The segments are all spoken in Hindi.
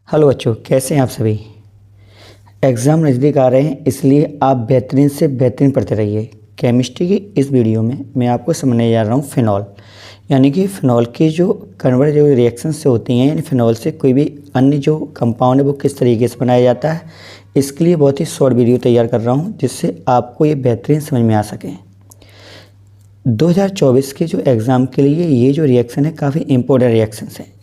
हेलो बच्चों, कैसे हैं आप सभी। एग्ज़ाम नज़दीक आ रहे हैं, इसलिए आप बेहतरीन से बेहतरीन पढ़ते रहिए। केमिस्ट्री की इस वीडियो में मैं आपको समझने जा रहा हूँ फिनॉल, यानी कि फ़िनॉल की जो कन्वर्ट जो रिएक्शन से होती हैं, यानी फ़िनॉल से कोई भी अन्य जो कंपाउंड है वो किस तरीके से बनाया जाता है। इसके लिए बहुत ही शॉर्ट वीडियो तैयार कर रहा हूँ जिससे आपको ये बेहतरीन समझ में आ सके। 2024 के जो एग्ज़ाम के लिए ये जो रिएक्शन है काफ़ी इम्पोर्टेंट रिएक्शंस हैं।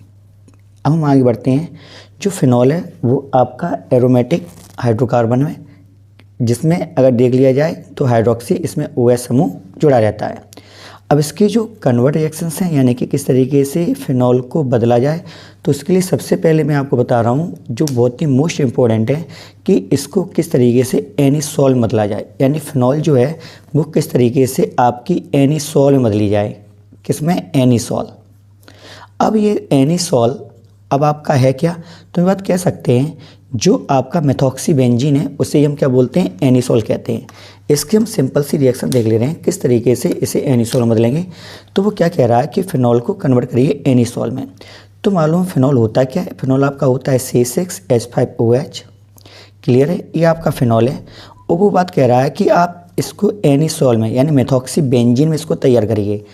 अब हम आगे बढ़ते हैं। जो फिनॉल है वो आपका एरोमेटिक हाइड्रोकार्बन है, जिसमें अगर देख लिया जाए तो हाइड्रोक्सी इसमें OH समूह जुड़ा रहता है। अब इसकी जो कन्वर्ट रिएक्शंस हैं, यानी कि किस तरीके से फिनॉल को बदला जाए, तो उसके लिए सबसे पहले मैं आपको बता रहा हूँ जो बहुत ही मोस्ट इम्पोर्टेंट है कि इसको किस तरीके से एनिसॉल में बदला जाए, यानी फिनॉल जो है वो किस तरीके से आपकी एनिसॉल में बदली जाए। किसमें? एनिसॉल। अब ये एनिसॉल अब आपका है क्या, तो ये बात कह सकते हैं जो आपका मेथॉक्सी बेंजीन है उसे हम क्या बोलते हैं? एनिसॉल कहते हैं। इसकी हम सिंपल सी रिएक्शन देख ले रहे हैं किस तरीके से इसे एनिसॉल में बदलेंगे। तो वो क्या कह रहा है कि फिनॉल को कन्वर्ट करिए एनिसॉल में। तो मालूम फिनॉल होता क्या है? फिनॉल आपका होता है C6H5OH। क्लियर है? ये आपका फिनॉल है। और वो बात कह रहा है कि आप इसको एनिसॉल में यानी मेथॉक्सी बेंजीन में इसको तैयार करिए।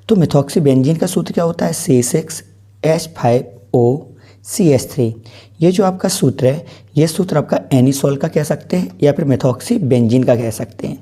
तो मेथॉक्सी बेंजीन का सूत्र क्या होता है? C6H5OCH3। ये जो आपका सूत्र है, ये सूत्र आपका एनिसॉल का कह सकते हैं या फिर मेथॉक्सी बेंजीन का कह सकते हैं।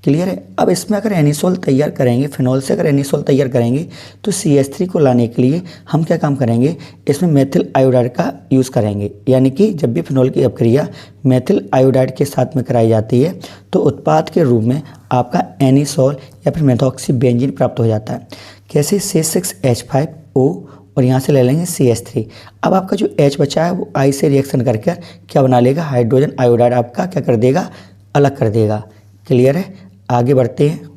क्लियर है? अब इसमें अगर एनिसॉल तैयार करेंगे, फिनॉल से अगर एनिसॉल तैयार करेंगे तो CH3 को लाने के लिए हम क्या काम करेंगे? इसमें मेथिल आयोडाइड का यूज़ करेंगे। यानी कि जब भी फिनॉल की अपक्रिया मेथिल आयोडाइड के साथ में कराई जाती है तो उत्पाद के रूप में आपका एनिसॉल या फिर मेथॉक्सी बेंजीन प्राप्त हो जाता है। कैसे? C6H5O और यहाँ से ले लेंगे CH3। अब आपका जो H बचा है वो I से रिएक्शन करके क्या बना लेगा? हाइड्रोजन आयोडाइड आपका क्या कर देगा? अलग कर देगा। क्लियर है? आगे बढ़ते हैं।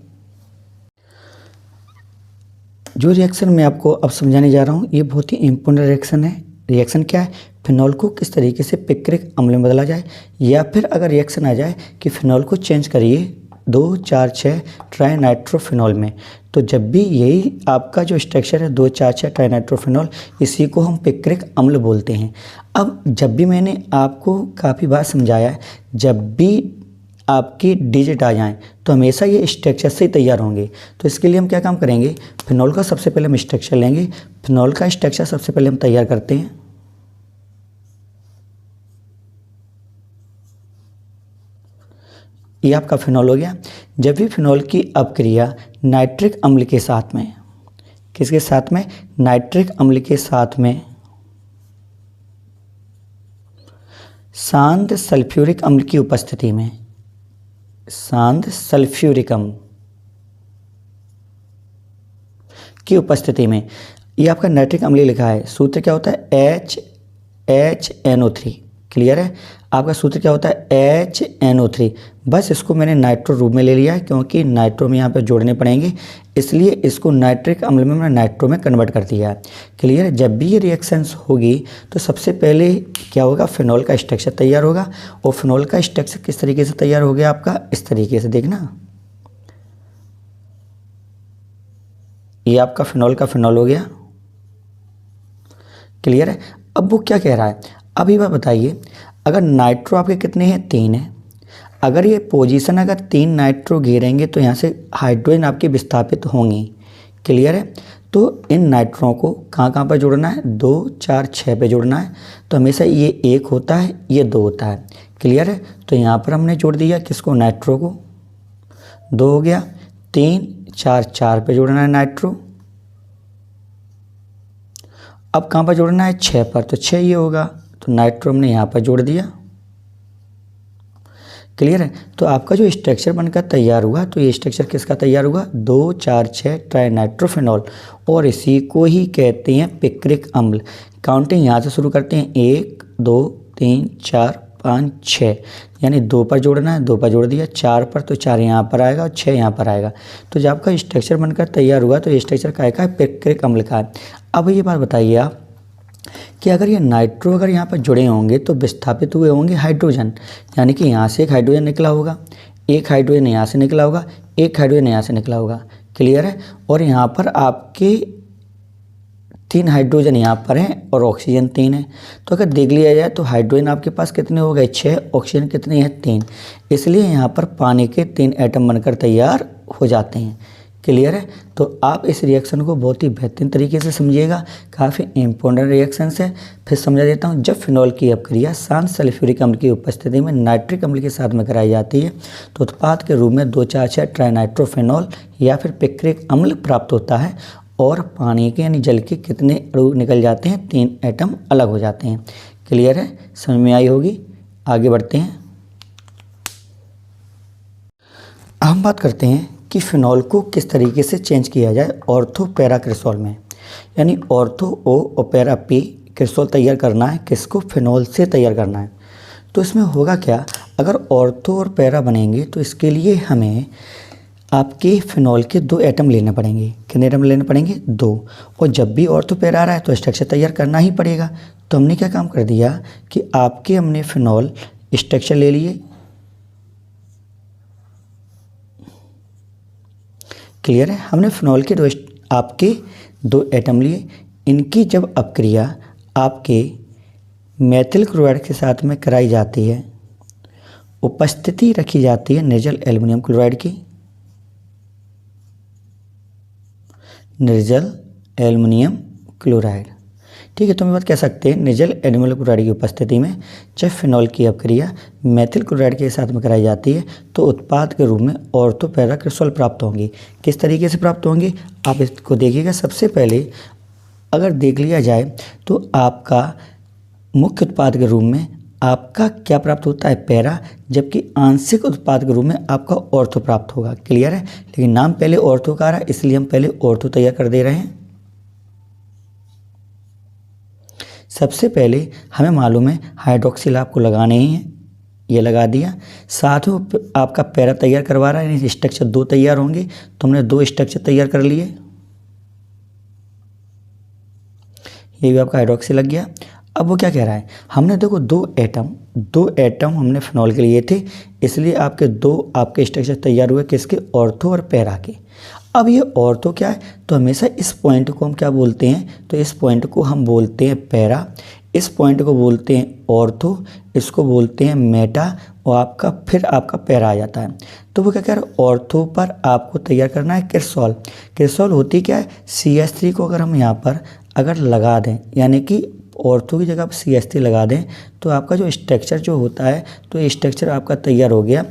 जो रिएक्शन मैं आपको अब समझाने जा रहा हूँ ये बहुत ही इम्पोर्टेंट रिएक्शन है। रिएक्शन क्या है? फिनॉल को किस तरीके से पिक्रिक अम्ल में बदला जाए, या फिर अगर रिएक्शन आ जाए कि फिनॉल को चेंज करिए 2,4,6 ट्राइनाइट्रोफिनॉल में, तो जब भी यही आपका जो स्ट्रक्चर है 2,4,6 ट्राइनाइट्रोफिनॉल, इसी को हम पिक्रिक अम्ल बोलते हैं। अब जब भी मैंने आपको काफ़ी बार समझाया है, जब भी आपकी डिजिट आ जाएं तो हमेशा ये स्ट्रक्चर से ही तैयार होंगे। तो इसके लिए हम क्या काम करेंगे? फिनॉल का सबसे पहले हम स्ट्रक्चर लेंगे। फिनॉल का स्ट्रक्चर सबसे पहले हम तैयार करते हैं। ये आपका फिनॉल हो गया। जब भी फिनॉल की अपक्रिया नाइट्रिक अम्ल के साथ में, किसके साथ में? नाइट्रिक अम्ल के साथ में शांत सल्फ्यूरिक अम्ल की उपस्थिति में, शांत सल्फ्यूरिक अम्ल की उपस्थिति में, ये आपका नाइट्रिक अम्ल लिखा है। सूत्र क्या होता है? HNO3। क्लियर है? आपका सूत्र क्या होता है? HNO3। बस इसको मैंने नाइट्रो रूप में ले लिया है क्योंकि नाइट्रो में यहाँ पे जोड़ने पड़ेंगे, इसलिए इसको नाइट्रिक अम्ल में मैंने नाइट्रो में कन्वर्ट कर दिया है। क्लियर है? जब भी ये रिएक्शंस होगी तो सबसे पहले क्या होगा? फिनॉल का स्ट्रक्चर तैयार होगा। और फिनॉल का स्ट्रक्चर किस तरीके से तैयार हो गया आपका? इस तरीके से देखना, ये आपका फिनॉल का फिनॉल हो गया। क्लियर है? अब वो क्या कह रहा है? अभी बात बताइए, अगर नाइट्रो आपके कितने हैं? 3 है। अगर ये पोजीशन अगर 3 नाइट्रो घेरेंगे तो यहाँ से हाइड्रोजन आपके विस्थापित होंगी। क्लियर है? तो इन नाइट्रो को कहाँ कहाँ पर जोड़ना है? 2, 4, 6 पे जोड़ना है। तो हमेशा ये 1 होता है, ये 2 होता है। क्लियर है? तो यहाँ पर हमने जोड़ दिया किसको? नाइट्रो को। 2 हो गया। 3, 4, 4 पे जोड़ना है नाइट्रो। अब कहाँ पर जोड़ना है? 6 पर। तो 6 ये होगा, तो नाइट्रो हमने यहाँ पर जोड़ दिया। क्लियर है? तो आपका जो स्ट्रक्चर बनकर तैयार हुआ, तो ये स्ट्रक्चर किसका तैयार हुआ? 2,4,6 ट्राइनाइट्रोफिनॉल, और इसी को ही कहते हैं पिक्रिक अम्ल। काउंटिंग यहाँ से शुरू करते हैं। 1, 2, 3, 4, 5, 6, यानी 2 पर जोड़ना है, 2 पर जोड़ दिया। 4 पर, तो 4 यहाँ पर आएगा और 6 यहाँ पर आएगा। तो जब आपका स्ट्रक्चर बनकर तैयार हुआ तो ये स्ट्रक्चर काय का है? पिक्रिक अम्ल का है। अब ये बात बताइए आप कि अगर ये नाइट्रो अगर यहाँ पर जुड़े होंगे तो विस्थापित हुए होंगे हाइड्रोजन, यानी कि यहाँ से एक हाइड्रोजन निकला होगा, एक हाइड्रोजन यहाँ से निकला होगा, एक हाइड्रोजन यहाँ से निकला होगा। क्लियर है? और यहाँ पर आपके 3 हाइड्रोजन यहाँ पर हैं और ऑक्सीजन 3 है। तो अगर देख लिया जाए तो हाइड्रोजन आपके पास कितने हो गए 6, ऑक्सीजन कितने हैं 3, इसलिए यहाँ पर पानी के 3 एटम बनकर तैयार हो जाते हैं। क्लियर है। तो आप इस रिएक्शन को बहुत ही बेहतरीन तरीके से समझिएगा, काफ़ी इंपॉर्टेंट रिएक्शन है। फिर समझा देता हूँ, जब फिनॉल की अपक्रिया शांत सल्फ्यूरिक अम्ल की उपस्थिति में नाइट्रिक अम्ल के साथ में कराई जाती है तो उत्पाद के रूप में 2,4,6 ट्राइनाइट्रोफेनॉल या फिर पिक्रिक अम्ल प्राप्त होता है और पानी के यानी जल के कितने अणु निकल जाते हैं 3 एटम अलग हो जाते हैं। क्लियर है, समझ में आई होगी। आगे बढ़ते हैं। हम बात करते हैं कि फिनॉल को किस तरीके से चेंज किया जाए ऑर्थो पैरा क्रिसोल में, यानी ऑर्थो ओ और पैरा पी क्रिसोल तैयार करना है, किसको फिनॉल से तैयार करना है। तो इसमें होगा क्या, अगर ऑर्थो और पैरा बनेंगे तो इसके लिए हमें आपके फिनॉल के 2 एटम लेने पड़ेंगे। कितने एटम लेने पड़ेंगे 2, और जब भी ऑर्थो पैरा आ रहा है तो स्ट्रक्चर तैयार करना ही पड़ेगा। तो हमने क्या काम कर दिया कि आपके हमने फिनॉल स्ट्रक्चर ले लिए। क्लियर है, हमने फिनॉल के आपके 2 एटम लिए, इनकी जब अपक्रिया आपके मेथिल क्लोराइड के साथ में कराई जाती है, उपस्थिति रखी जाती है निर्जल एल्युमिनियम क्लोराइड की, निर्जल एल्युमिनियम क्लोराइड। ठीक है, तो हम बात कह सकते हैं निर्जल एल्युमिनियम क्लोराइड की उपस्थिति में जब फिनॉल की अपक्रिया मेथिल क्लोराइड के साथ में कराई जाती है तो उत्पाद के रूप में ऑर्थो पैरा क्रिसोल प्राप्त होंगी। किस तरीके से प्राप्त होंगी आप इसको देखिएगा। सबसे पहले अगर देख लिया जाए तो आपका मुख्य उत्पाद के रूप में आपका क्या प्राप्त होता है पैरा, जबकि आंशिक उत्पाद के रूप में आपका ऑर्थो प्राप्त होगा। क्लियर है, लेकिन नाम पहले ऑर्थो का आ रहा है इसलिए हम पहले ऑर्थो तैयार कर दे रहे हैं। सबसे पहले हमें मालूम है हाइड्रोक्सिल आपको लगाने ही हैं, ये लगा दिया। साथ में आपका पैरा तैयार करवा रहा है, यानी स्ट्रक्चर 2 तैयार होंगे, तो हमने 2 स्ट्रक्चर तैयार कर लिए। ये भी आपका हाइड्रोक्सिल लग गया। अब वो क्या कह रहा है, हमने देखो 2 एटम हमने फिनॉल के लिए थे, इसलिए आपके 2 स्ट्रक्चर तैयार हुए, किसके ऑर्थो और पैरा के। अब ये ऑर्थो क्या है, तो हमेशा इस पॉइंट को हम क्या बोलते हैं, तो इस पॉइंट को हम बोलते हैं पैरा, इस पॉइंट को बोलते हैं ऑर्थो, इसको बोलते हैं मेटा, और फिर आपका पैरा आ जाता है। तो वो क्या कह रहा है, ऑर्थो पर आपको तैयार करना है क्रिसोल। क्रिसोल होती क्या है, CH3 को अगर हम यहाँ पर अगर लगा दें, यानी कि ऑर्थो की जगह आप CH3 लगा दें, तो आपका जो स्ट्रक्चर जो होता है, तो ये स्ट्रक्चर आपका तैयार हो गया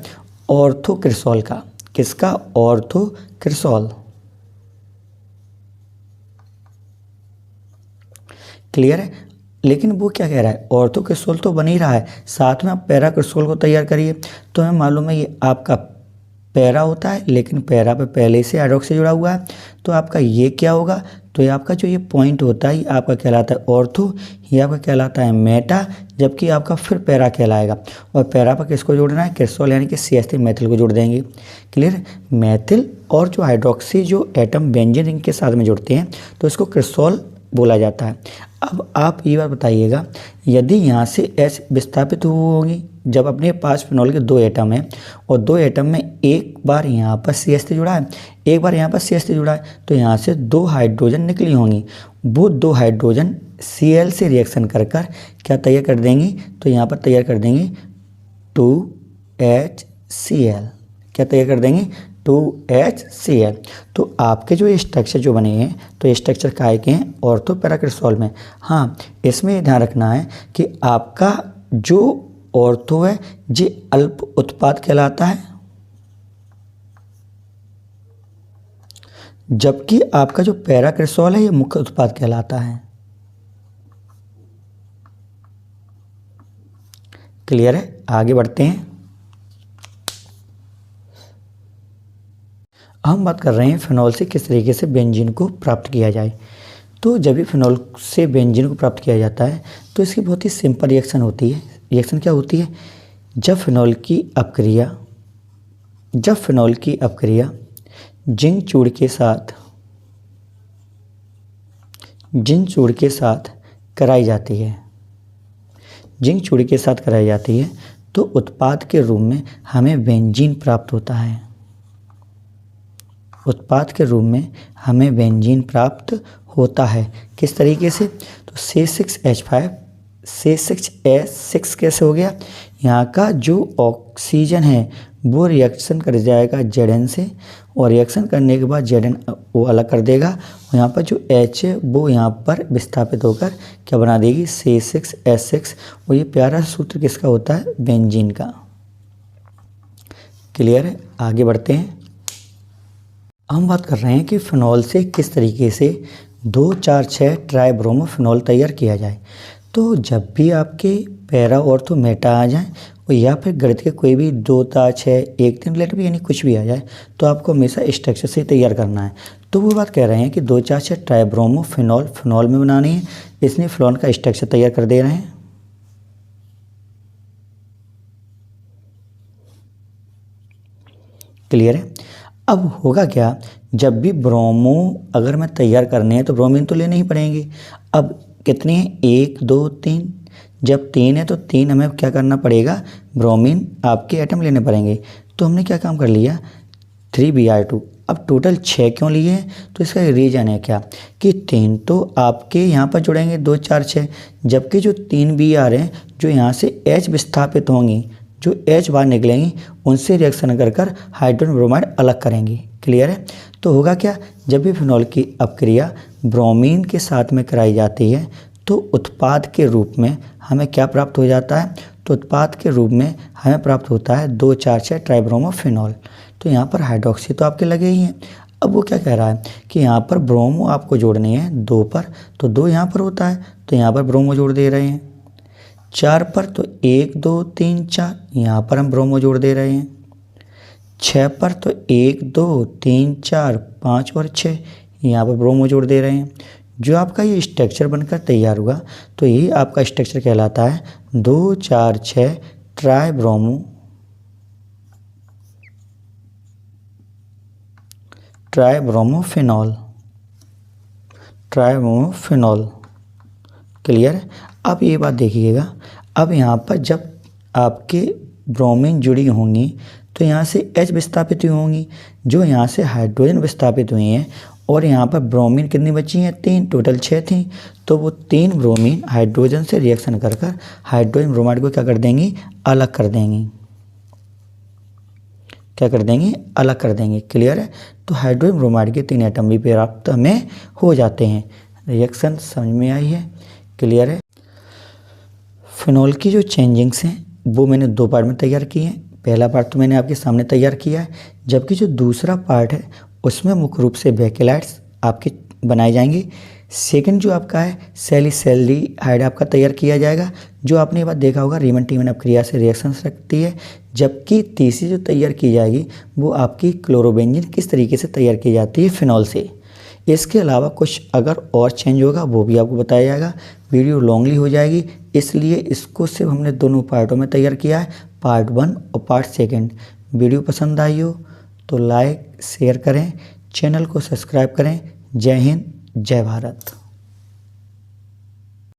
ऑर्थो क्रिसोल का। किसका, ऑर्थो क्रिसोल। क्लियर है, लेकिन वो क्या कह रहा है, ऑर्थो क्रिसोल तो बन ही रहा है, साथ में आप पैरा क्रिसोल को तैयार करिए। तो हमें मालूम है ये आपका पैरा होता है, लेकिन पैरा पे पहले से हाइड्रोक्सी जुड़ा हुआ है, तो आपका ये क्या होगा, तो ये आपका जो ये पॉइंट होता है ये आपका कहलाता है ऑर्थो, ये आपका कहलाता है मेटा, जबकि आपका फिर पैरा कहलाएगा। और पैरा पर किसको जोड़ना है, क्रिसोल, यानी कि CH3 मेथिल को जोड़ देंगे। क्लियर, मेथिल और जो हाइड्रोक्सी जो एटम बेंजीन रिंग के साथ में जुड़ते हैं तो इसको क्रिसोल बोला जाता है। अब आप ये बात बताइएगा, यदि यहाँ से H विस्थापित होगी, जब अपने पास फिनॉल के 2 एटम हैं और 2 एटम में एक बार यहाँ पर CH3 जुड़ा है, एक बार यहाँ पर CH3 जुड़ा है, तो यहाँ से 2 हाइड्रोजन निकली होंगी। वो 2 हाइड्रोजन Cl से रिएक्शन कर क्या तैयार कर देंगी, तो यहाँ पर तैयार कर देंगी 2HCl। क्या तैयार कर देंगे, 2HCl। तो आपके जो ये स्ट्रक्चर जो बने हैं, तो ये स्ट्रक्चर काहे के हैं, ऑर्थो पैरा क्रिसोल में। हाँ, इसमें ध्यान रखना है कि आपका जो ऑर्थो है ये अल्प उत्पाद कहलाता है, जबकि आपका जो पैरा क्रिसोल है ये मुख्य उत्पाद कहलाता है। क्लियर है, आगे बढ़ते हैं। हम बात कर रहे हैं फिनॉल से किस तरीके से बेंजीन को प्राप्त किया जाए। तो जब भी फिनॉल से बेंजीन को प्राप्त किया जाता है तो इसकी बहुत ही सिंपल रिएक्शन होती है। रिएक्शन क्या होती है, जब फिनॉल की अपक्रिया जिंक चूड़ के साथ कराई जाती है, जिंक चूड़ के साथ कराई जाती है तो उत्पाद के रूप में हमें बेंजीन प्राप्त होता है। उत्पाद के रूप में हमें बेंजीन प्राप्त होता है। किस तरीके से? तो C6H5 C6H6 कैसे हो गया? यहाँ का जो ऑक्सीजन है वो रिएक्शन कर जाएगा Zn से, और रिएक्शन करने के बाद Zn वो अलग कर देगा, और यहाँ पर जो H है वो यहाँ पर विस्थापित होकर क्या बना देगी? C6H6। और ये प्यारा सूत्र किसका होता है? बेंजीन का। क्लियर है? आगे बढ़ते हैं। हम बात कर रहे हैं कि फिनॉल से किस तरीके से 2,4,6 ट्राइब्रोमोफिनॉल तैयार किया जाए। तो जब भी आपके पैरा ऑर्थो मेटा आ जाए, और या फिर गणित के कोई भी 2,6 1 3 रिलेटेड भी यानी कुछ भी आ जाए, तो आपको हमेशा स्ट्रक्चर से तैयार करना है। तो वो बात कह रहे हैं कि 2,4,6 ट्राइब्रोमोफिनॉल फिनॉल में बनानी है, इसलिए फिनॉल का स्ट्रक्चर तैयार कर दे रहे हैं। क्लियर है? अब होगा क्या, जब भी ब्रोमो अगर मैं तैयार करने हैं तो ब्रोमीन तो लेने ही पड़ेंगे। अब कितने हैं? 1 2 3। जब 3 है तो 3 हमें क्या करना पड़ेगा? ब्रोमीन आपके एटम लेने पड़ेंगे। तो हमने क्या काम कर लिया? 3Br2। अब टोटल 6 क्यों लिए हैं? तो इसका रीज़न है क्या कि 3 तो आपके यहाँ पर जुड़ेंगे 2 4 6, जबकि जो 3 Br हैं जो यहाँ से H विस्थापित होंगी, जो H बाहर निकलेंगी, उनसे रिएक्शन कर कर हाइड्रोजन ब्रोमाइड अलग करेंगी। क्लियर है? तो होगा क्या, जब भी फिनॉल की अपक्रिया ब्रोमीन के साथ में कराई जाती है तो उत्पाद के रूप में हमें क्या प्राप्त हो जाता है? तो उत्पाद के रूप में हमें प्राप्त होता है 2,4,6 ट्राइब्रोमोफिनॉल। तो यहाँ पर हाइड्रोक्सी तो आपके लगे ही हैं। अब वो क्या कह रहा है कि यहाँ पर ब्रोमो आपको जोड़नी है 2 पर, तो 2 यहाँ पर होता है तो यहाँ पर ब्रोमो जोड़ दे रहे हैं। 4 पर तो 1 2 3 4, यहाँ पर हम ब्रोमो जोड़ दे रहे हैं। 6 पर तो 1 2 3 4 5 और 6, यहाँ पर ब्रोमो जोड़ दे रहे हैं। जो आपका ये स्ट्रक्चर बनकर तैयार हुआ, तो यही आपका स्ट्रक्चर कहलाता है 2,4,6 ट्राइब्रोमोफिनॉल। क्लियर है? अब ये बात देखिएगा, अब यहाँ पर जब आपके ब्रोमीन जुड़ी होंगी तो यहाँ से H विस्थापित हुई होंगी, जो यहाँ से हाइड्रोजन विस्थापित हुई हैं, और यहाँ पर ब्रोमीन कितनी बची हैं? 3, टोटल 6 थी। तो वो 3 ब्रोमीन हाइड्रोजन से रिएक्शन कर कर हाइड्रोजन ब्रोमाइड को क्या कर देंगी? अलग कर देंगी। क्या कर देंगी? अलग कर देंगे। क्लियर है? तो हाइड्रोजन ब्रोमाइड के 3 एटम भी प्राप्त हमें हो जाते हैं। रिएक्शन समझ में आई है? क्लियर है? फिनॉल की जो चेंजिंग्स हैं वो मैंने 2 पार्ट में तैयार किए हैं। पहला पार्ट तो मैंने आपके सामने तैयार किया है, जबकि जो दूसरा पार्ट है उसमें मुख्य रूप से बेकेलाइट्स आपके बनाए जाएंगे। सेकंड जो आपका है सैलिसैल्डिहाइड आपका तैयार किया जाएगा, जो आपने ये बात देखा होगा रीमन टीमन अपक्रिया से रिएक्शंस रखती है। जबकि तीसरी जो तैयार की जाएगी वो आपकी क्लोरोबेंजीन किस तरीके से तैयार की जाती है फिनॉल से। इसके अलावा कुछ अगर और चेंज होगा वो भी आपको बताया जाएगा। वीडियो लॉन्गली हो जाएगी, इसलिए इसको सिर्फ हमने दोनों पार्टों में तैयार किया है, पार्ट 1 और पार्ट 2। वीडियो पसंद आई हो तो लाइक शेयर करें, चैनल को सब्सक्राइब करें। जय हिंद, जय भारत।